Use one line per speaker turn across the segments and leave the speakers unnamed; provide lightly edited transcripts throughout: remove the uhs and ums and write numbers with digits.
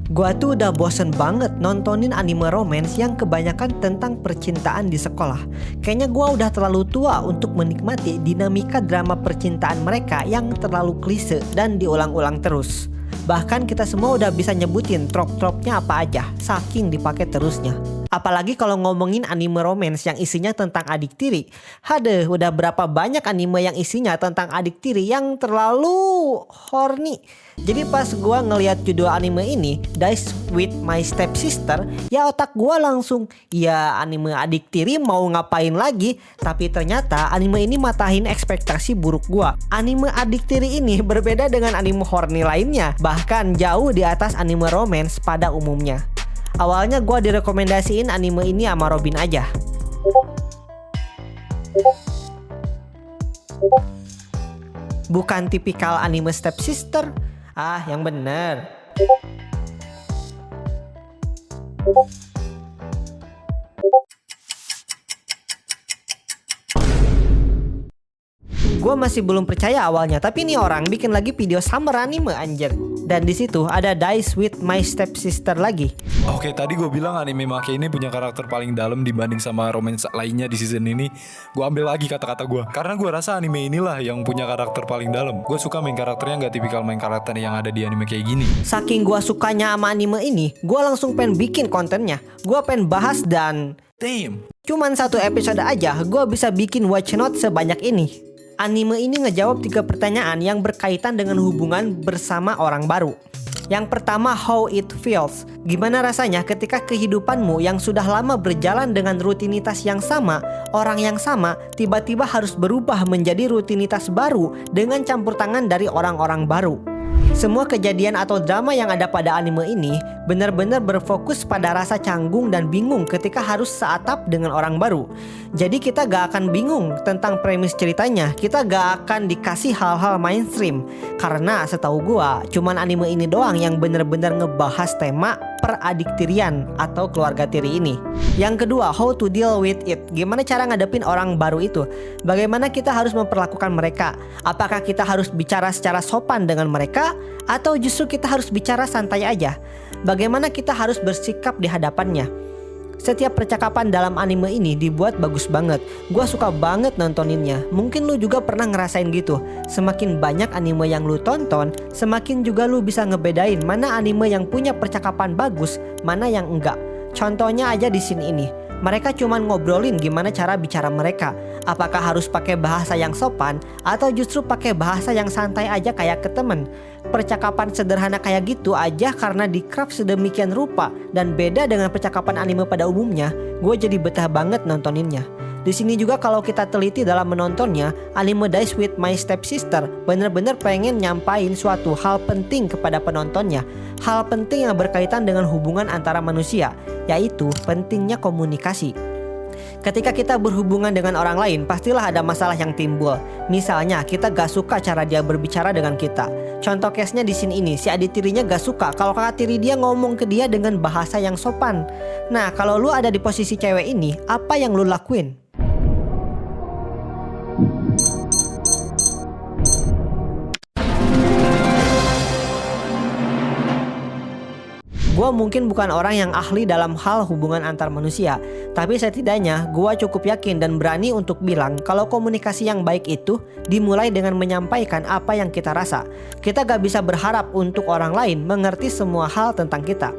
Gua tuh udah bosen banget nontonin anime romance yang kebanyakan tentang percintaan di sekolah. Kayaknya gua udah terlalu tua untuk menikmati dinamika drama percintaan mereka yang terlalu klise dan diulang-ulang terus. Bahkan kita semua udah bisa nyebutin trop-tropnya apa aja, saking dipakai terusnya. Apalagi kalau ngomongin anime romance yang isinya tentang adik tiri. Haduh, udah berapa banyak anime yang isinya tentang adik tiri yang terlalu horny. Jadi pas gua ngeliat judul anime ini, Dice with My Stepsister, ya otak gua langsung, ya anime adik tiri mau ngapain lagi? Tapi ternyata anime ini matahin ekspektasi buruk gua. Anime adik tiri ini berbeda dengan anime horny lainnya, bahkan jauh di atas anime romance pada umumnya. Awalnya gue direkomendasiin anime ini sama Robin aja. Bukan tipikal anime stepsister. Ah, yang bener. Gue masih belum percaya awalnya, tapi ini orang bikin lagi video summer anime anjir. Dan di situ ada Dice with My Stepsister lagi.
Oke, tadi gue bilang anime Make ini punya karakter paling dalam dibanding sama romance lainnya di season ini. Gue ambil lagi kata-kata gue, karena gue rasa anime inilah yang punya karakter paling dalam. Gue suka main karakternya gak tipikal main karakter yang ada di anime kayak gini.
Saking gue sukanya sama anime ini, gue langsung pengen bikin kontennya. Gue pengen bahas dan cuman 1 episode aja gue bisa bikin watch note sebanyak ini. Anime ini ngejawab 3 pertanyaan yang berkaitan dengan hubungan bersama orang baru. Yang pertama, how it feels. Gimana rasanya ketika kehidupanmu yang sudah lama berjalan dengan rutinitas yang sama, orang yang sama, tiba-tiba harus berubah menjadi rutinitas baru dengan campur tangan dari orang-orang baru. Semua kejadian atau drama yang ada pada anime ini benar-benar berfokus pada rasa canggung dan bingung ketika harus seatap dengan orang baru. Jadi kita gak akan bingung tentang premis ceritanya, kita gak akan dikasih hal-hal mainstream. Karena setahu gua, cuman anime ini doang yang benar-benar ngebahas tema peradiktirian atau keluarga tiri ini. Yang kedua, how to deal with it. Gimana cara ngadepin orang baru itu? Bagaimana kita harus memperlakukan mereka? Apakah kita harus bicara secara sopan dengan mereka? Atau justru kita harus bicara santai aja? Bagaimana kita harus bersikap di hadapannya? Setiap percakapan dalam anime ini dibuat bagus banget. Gua suka banget nontoninnya. Mungkin lu juga pernah ngerasain gitu. Semakin banyak anime yang lu tonton, semakin juga lu bisa ngebedain mana anime yang punya percakapan bagus, mana yang enggak. Contohnya aja di scene ini. Mereka cuman ngobrolin gimana cara bicara mereka. Apakah harus pakai bahasa yang sopan atau justru pakai bahasa yang santai aja kayak ke temen. Percakapan sederhana kayak gitu aja karena di craft sedemikian rupa dan beda dengan percakapan anime pada umumnya, gue jadi betah banget nontoninnya. Di sini juga kalau kita teliti dalam menontonnya, anime Dice with My Stepsister bener-bener pengen nyampain suatu hal penting kepada penontonnya. Hal penting yang berkaitan dengan hubungan antara manusia, yaitu pentingnya komunikasi. Ketika kita berhubungan dengan orang lain, pastilah ada masalah yang timbul. Misalnya, kita gak suka cara dia berbicara dengan kita. Contoh case-nya di sini ini, si adik tirinya gak suka kalau kakak tiri dia ngomong ke dia dengan bahasa yang sopan. Nah, kalau lu ada di posisi cewek ini, apa yang lu lakuin? Gue mungkin bukan orang yang ahli dalam hal hubungan antar manusia, tapi setidaknya gue cukup yakin dan berani untuk bilang kalau komunikasi yang baik itu dimulai dengan menyampaikan apa yang kita rasa. Kita gak bisa berharap untuk orang lain mengerti semua hal tentang kita.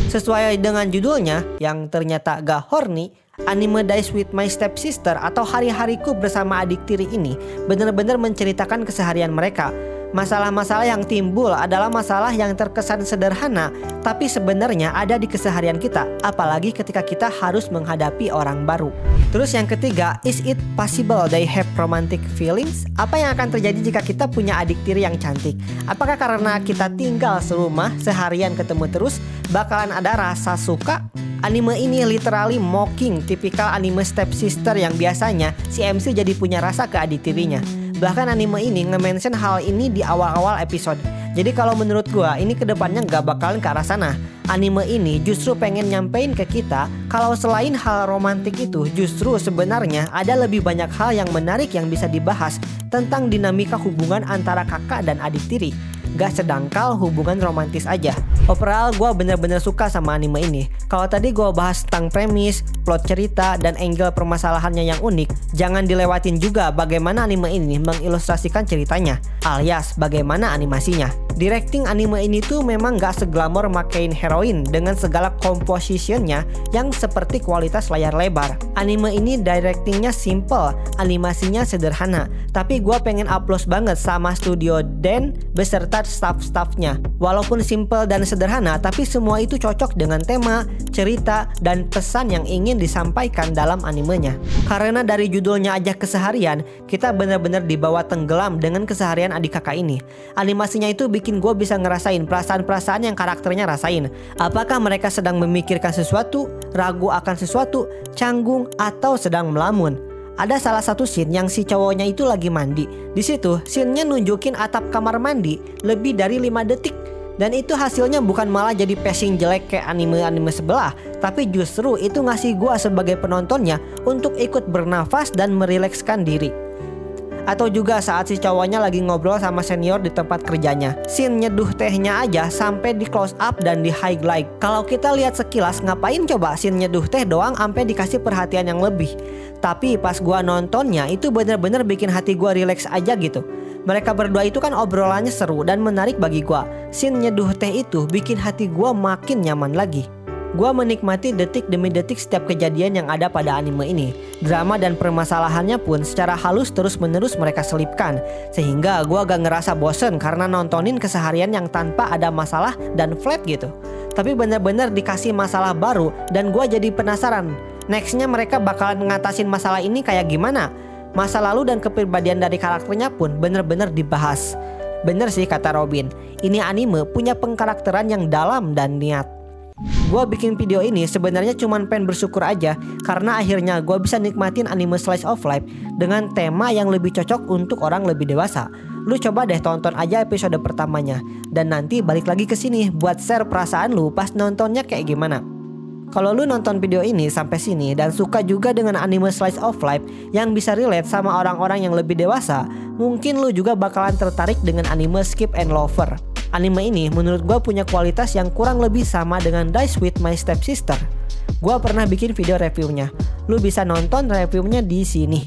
Sesuai dengan judulnya yang ternyata gak horny, anime Dice with My Stepsister atau hari-hariku bersama adik tiri ini benar-benar menceritakan keseharian mereka. Masalah-masalah yang timbul adalah masalah yang terkesan sederhana, tapi sebenarnya ada di keseharian kita, apalagi ketika kita harus menghadapi orang baru. Terus yang ketiga, is it possible they have romantic feelings? Apa yang akan terjadi jika kita punya adik tiri yang cantik? Apakah karena kita tinggal serumah, seharian ketemu terus, bakalan ada rasa suka? Anime ini literally mocking tipikal anime stepsister yang biasanya si MC jadi punya rasa ke adik tirinya. Bahkan anime ini nge-mention hal ini di awal-awal episode. Jadi kalau menurut gua ini kedepannya gak bakalan ke arah sana. Anime ini justru pengen nyampein ke kita kalau selain hal romantik itu, justru sebenarnya ada lebih banyak hal yang menarik yang bisa dibahas tentang dinamika hubungan antara kakak dan adik tiri. gak sedangkal hubungan romantis aja. Overall gue bener-bener suka sama anime ini. Kalau tadi gue bahas tentang premis, plot cerita, dan angle permasalahannya yang unik, jangan dilewatin juga bagaimana anime ini mengilustrasikan ceritanya, alias bagaimana animasinya. Directing anime ini tuh memang gak seglamor makein heroin dengan segala compositionnya yang seperti kualitas layar lebar. Anime ini directingnya simple, animasinya sederhana, tapi gue pengen applause banget sama studio Dan beserta staff-staffnya. Walaupun simple dan sederhana, tapi semua itu cocok dengan tema, cerita, dan pesan yang ingin disampaikan dalam animenya. Karena dari judulnya aja keseharian, kita benar-benar dibawa tenggelam dengan keseharian adik kakak ini. Animasinya itu bikin gue bisa ngerasain perasaan-perasaan yang karakternya rasain. Apakah mereka sedang memikirkan sesuatu, ragu akan sesuatu, canggung, atau sedang melamun. Ada salah satu scene yang si cowoknya itu lagi mandi. Di situ scene-nya nunjukin atap kamar mandi lebih dari 5 detik. Dan itu hasilnya bukan malah jadi pacing jelek kayak anime-anime sebelah, tapi justru itu ngasih gua sebagai penontonnya untuk ikut bernafas dan merilekskan diri. Atau juga saat si cowoknya lagi ngobrol sama senior di tempat kerjanya, scene nyeduh tehnya aja sampai di close up dan di highlight. Kalau kita lihat sekilas, ngapain coba scene nyeduh teh doang sampai dikasih perhatian yang lebih. Tapi pas gua nontonnya itu bener-bener bikin hati gua rileks aja gitu. Mereka berdua itu kan obrolannya seru dan menarik bagi gua. Scene nyeduh teh itu bikin hati gua makin nyaman lagi. Gua menikmati detik demi detik setiap kejadian yang ada pada anime ini. Drama dan permasalahannya pun secara halus terus-menerus mereka selipkan, sehingga gua gak ngerasa bosen karena nontonin keseharian yang tanpa ada masalah dan flat gitu. Tapi bener-bener dikasih masalah baru dan gua jadi penasaran, nextnya mereka bakalan ngatasin masalah ini kayak gimana. Masa lalu dan kepribadian dari karakternya pun bener-bener dibahas. Bener sih kata Robin, ini anime punya pengkarakteran yang dalam dan niat. Gua bikin video ini sebenarnya cuman pengen bersyukur aja karena akhirnya gua bisa nikmatin anime slice of life dengan tema yang lebih cocok untuk orang lebih dewasa. Lu coba deh tonton aja episode pertamanya dan nanti balik lagi ke sini buat share perasaan lu pas nontonnya kayak gimana. Kalau lu nonton video ini sampai sini dan suka juga dengan anime slice of life yang bisa relate sama orang-orang yang lebih dewasa, mungkin lu juga bakalan tertarik dengan anime Skip and Lover. Anime ini menurut gue punya kualitas yang kurang lebih sama dengan Dice with My Stepsister. Gue pernah bikin video reviewnya. Lu bisa nonton reviewnya di sini.